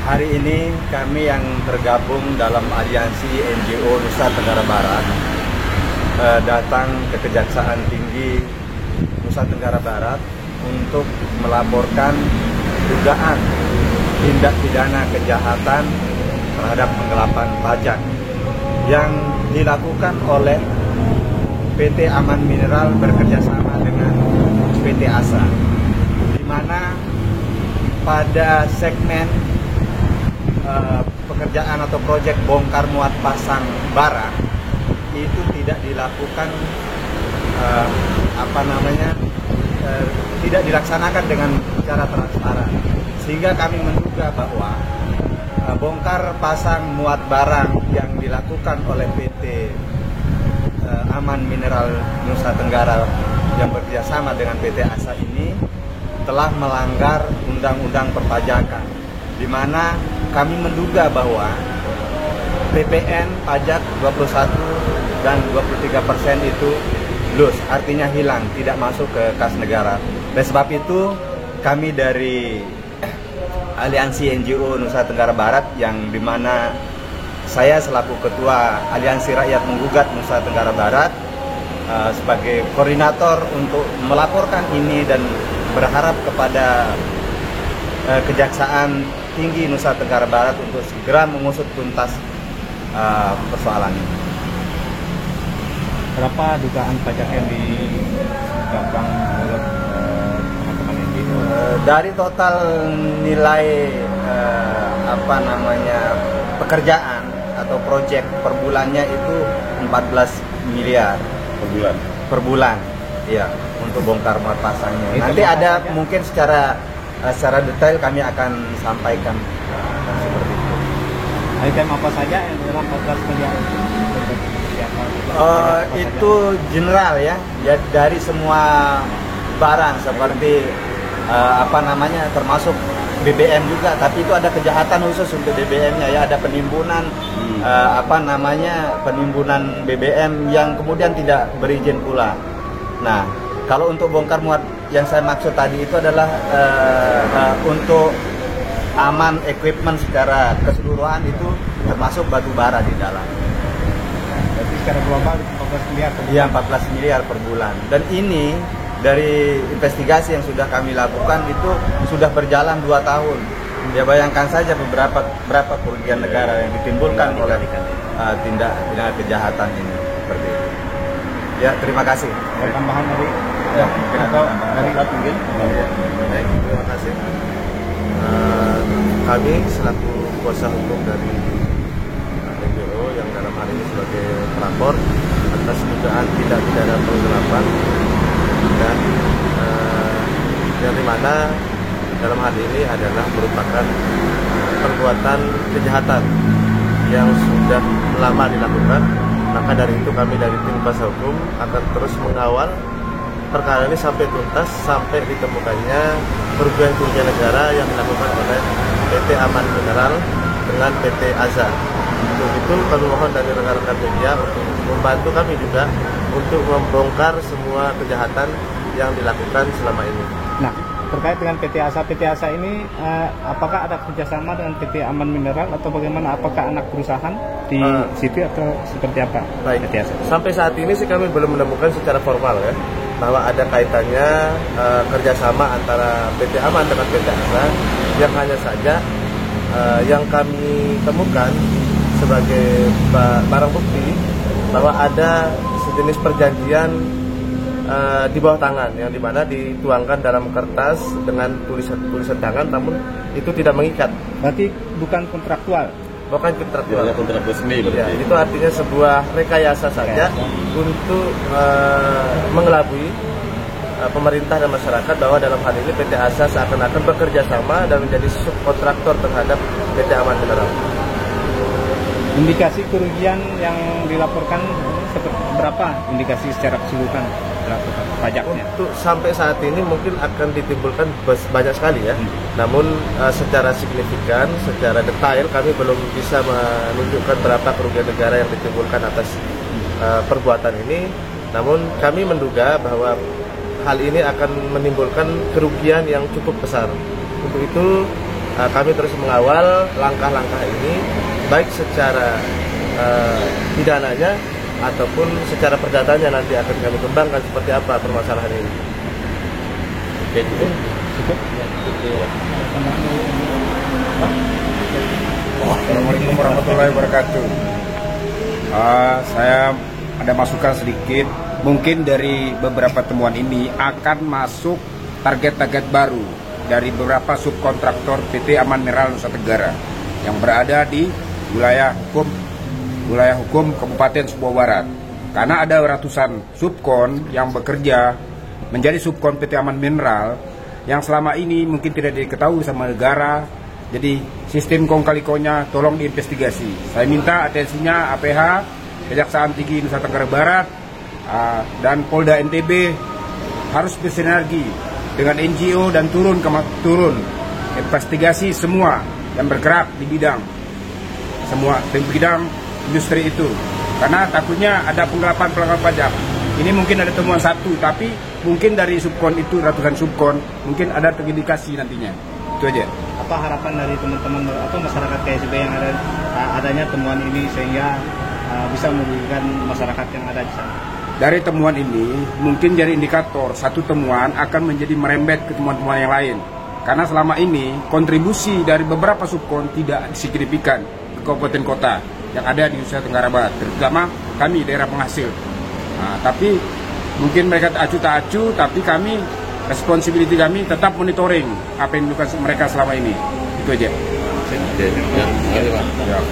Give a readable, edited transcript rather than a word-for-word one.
Hari ini kami yang tergabung dalam aliansi NGO Nusa Tenggara Barat datang ke Kejaksaan Tinggi Nusa Tenggara Barat untuk melaporkan dugaan tindak pidana kejahatan terhadap penggelapan pajak yang dilakukan oleh PT Aman Mineral bekerjasama dengan PT ASA, di mana pada segmen pekerjaan atau proyek bongkar muat pasang bara itu tidak dilakukan tidak dilaksanakan dengan cara transparan, sehingga kami menduga bahwa bongkar pasang muat barang yang dilakukan oleh PT Aman Mineral Nusa Tenggara yang bekerjasama dengan PT ASA ini telah melanggar undang-undang perpajakan, di mana kami menduga bahwa PPN pajak 21 dan 23% itu loss, artinya hilang, tidak masuk ke kas negara. Oleh sebab itu, kami dari Aliansi NGO Nusa Tenggara Barat, yang dimana saya selaku Ketua Aliansi Rakyat Menggugat Nusa Tenggara Barat sebagai koordinator untuk melaporkan ini dan berharap kepada Kejaksaan Tinggi Nusa Tenggara Barat untuk segera mengusut tuntas persoalan ini. Berapa dugaan pajak yang digagang oleh teman-teman ini? Dari total nilai pekerjaan atau proyek per bulannya itu 14 miliar per bulan, iya, untuk bongkar muat pasangnya. Nanti ada mungkin secara detail kami akan sampaikan seperti itu. Item apa saja yang dalam 14 miliar? Itu general ya, dari semua barang seperti termasuk BBM juga, tapi itu ada kejahatan khusus untuk BBM-nya ya, ada penimbunan penimbunan BBM yang kemudian tidak berizin pula. Nah, kalau untuk bongkar muat yang saya maksud tadi itu adalah untuk aman equipment secara keseluruhan, itu termasuk batu bara di dalam. Jadi secara global 14 miliar per bulan. Iya, 14 miliar per bulan. Dan ini dari investigasi yang sudah kami lakukan itu sudah berjalan 2 tahun. Ya, bayangkan saja berapa kerugian negara yang ditimbulkan oleh tindak pidana kejahatan ini seperti itu. Ya, terima kasih. Ada tambahan dari mungkin? Baik, terima kasih. Kami selaku kuasa hukum dari NGO yang dalam hal ini sebagai pelapor atas dugaan tindak pidana penggelapan dan yang dimana dalam hal ini adalah merupakan perbuatan kejahatan yang sudah lama dilakukan. Maka dari itu kami dari tim kuasa hukum akan terus mengawal perkara ini sampai tuntas, sampai ditemukannya kerugian negara yang dilakukan oleh PT Aman Mineral dengan PT ASA. Untuk itu kami mohon dari rekan-rekan media untuk membantu kami juga untuk membongkar semua kejahatan yang dilakukan selama ini. Nah, terkait dengan PT ASA ini, apakah ada kerjasama dengan PT Aman Mineral atau bagaimana? Apakah anak perusahaan di situ atau seperti apa? Baik, PT ASA? sampai saat ini sih kami belum menemukan secara formal ya bahwa ada kaitannya kerjasama antara PT Aman dengan PT ASA. Yang hanya saja yang kami temukan sebagai barang bukti bahwa ada sejenis perjanjian di bawah tangan yang dimana dituangkan dalam kertas dengan tulisan tangan, namun itu tidak mengikat. Berarti bukan kontraktual? Bukan kontraktual. Kontrak resmi berarti. Ya, itu artinya sebuah rekayasa saja untuk mengelabui pemerintah dan masyarakat bahwa dalam hal ini PT ASA seakan-akan bekerja sama dan menjadi subkontraktor terhadap PT Aman Mineral. Indikasi kerugian yang dilaporkan berapa? Indikasi secara keseluruhan dilakukan pajaknya? Untuk sampai saat ini mungkin akan ditimbulkan banyak sekali ya. Namun secara signifikan, secara detail kami belum bisa menunjukkan berapa kerugian negara yang ditimbulkan atas perbuatan ini. Namun kami menduga bahwa hal ini akan menimbulkan kerugian yang cukup besar. Untuk itu kami terus mengawal langkah-langkah ini, baik secara pidananya ataupun secara perdatanya nanti akan kami kembangkan seperti apa permasalahan ini. Oke, gitu. Assalamualaikum warahmatullahi wabarakatuh. Saya ada masukan sedikit. Mungkin dari beberapa temuan ini akan masuk target-target baru dari beberapa subkontraktor PT Aman Mineral Nusa Tenggara yang berada di wilayah hukum Kabupaten Sumbawa Barat. Karena ada ratusan subkon yang bekerja menjadi subkon PT Aman Mineral yang selama ini mungkin tidak diketahui sama negara. Jadi sistem kong kali konya tolong diinvestigasi. Saya minta atensinya APH, Kejaksaan Tinggi Nusa Tenggara Barat, dan Polda NTB harus bersinergi dengan NGO dan turun investigasi semua yang bergerak di bidang industri itu. Karena takutnya ada penggelapan pajak. Ini mungkin ada temuan satu, tapi mungkin dari subkon itu ratusan subkon mungkin ada terindikasi nantinya. Itu aja. Apa harapan dari teman-teman atau masyarakat KSB yang adanya temuan ini sehingga bisa merugikan masyarakat yang ada di sana? Dari temuan ini mungkin jadi indikator satu temuan akan menjadi merembet ke temuan-temuan yang lain. Karena selama ini kontribusi dari beberapa subkon tidak signifikan ke kabupaten kota yang ada di Nusa Tenggara Barat, terutama kami daerah penghasil. Tapi mungkin mereka tak acu, tapi kami responsibility kami tetap monitoring apa yang dilakukan mereka selama ini. Itu aja. Oke, ya.